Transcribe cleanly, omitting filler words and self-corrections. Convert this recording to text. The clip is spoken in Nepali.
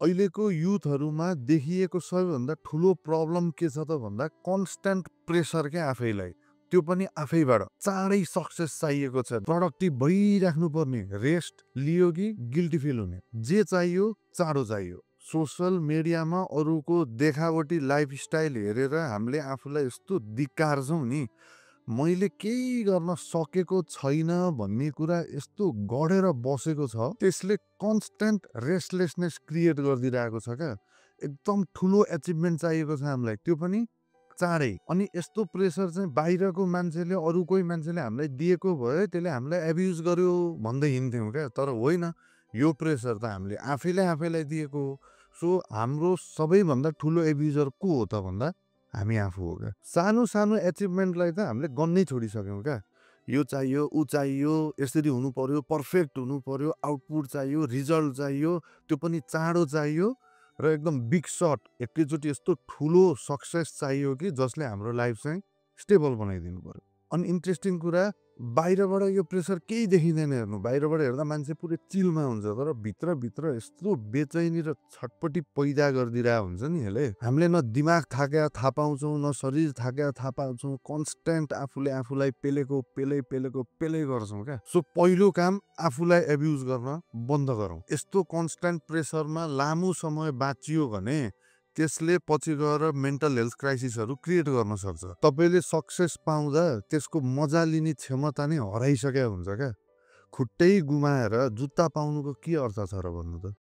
अहिलेको युथहरूमा देखिएको सबैभन्दा ठुलो प्रब्लम के छ त भन्दा कन्स्ट्यान्ट प्रेसर क्या आफैलाई। त्यो पनि आफैबाट। चाँडै सक्सेस चाहिएको छ। प्रोडक्टिभ भइराख्नु पर्ने। रेस्ट लियो कि गिल्टी फिल हुने। जे चाहियो चाँडो चाहियो। सोसल मिडियामा अरूको देखावटी लाइफस्टाइल हेरेर हामीले आफूलाई यस्तो धिक्कार्छौँ नि, मैले केही गर्न सकेको छैन भन्ने कुरा यस्तो गढेर बसेको छ, त्यसले कन्स्ट्यान्ट रेस्टलेसनेस क्रिएट गरिदिरहेको छ क्या। एकदम ठुलो एचिभमेन्ट चाहिएको छ हामीलाई, त्यो पनि चाँडै। अनि यस्तो प्रेसर चाहिँ बाहिरको मान्छेले, अरू कोही मान्छेले हामीलाई दिएको भए त्यसले हामीलाई एब्युज गर्यो भन्दै हिँड्थ्यौँ क्या। तर होइन, यो प्रेसर त हामीले आफैले आफैलाई दिएको हो। सो हाम्रो सबैभन्दा ठुलो एब्युजर को हो त भन्दा हामी आफू हो क्या। सानो सानो एचिभमेन्टलाई त हामीले गन्नै छोडिसक्यौँ क्या। यो चाहियो, ऊ चाहियो, यसरी हुनु पर्यो, पर्फेक्ट हुनु पर्यो, आउटपुट चाहियो, रिजल्ट चाहियो, त्यो पनि चाँडो चाहियो र एकदम बिग सट एकैचोटि यस्तो ठुलो सक्सेस चाहियो कि जसले हाम्रो लाइफ चाहिँ स्टेबल बनाइदिनु पर्यो। अनि इन्ट्रेस्टिङ कुरा, बाहिरबाट यो प्रेसर केही देखिँदैन हेर्नु। बाहिरबाट हेर्दा मान्छे पुरै चिलमा हुन्छ, तर भित्रभित्र यस्तो बेचैनी र छटपटी पैदा गरिदिरहेको हुन्छ नि यसले। हामीले न दिमाग थाकेर थाहा पाउँछौँ, न शरीर थाकेर थाहा पाउँछौँ। कन्स्ट्यान्ट आफूले आफूलाई पेलै गर्छौँ क्या। सो पहिलो काम, आफूलाई एब्युज गर्न बन्द गरौँ। यस्तो कन्स्ट्यान्ट प्रेसरमा लामो समय बाँचियो भने त्यसले पछि गएर मेन्टल हेल्थ क्राइसिसहरू क्रिएट गर्न सक्छ। तपाईँले सक्सेस पाउँदा त्यसको मजा लिने क्षमता नै हराइसकेको हुन्छ क्या। खुट्टै गुमाएर जुत्ता पाउनुको के अर्थ छ र भन्नु त।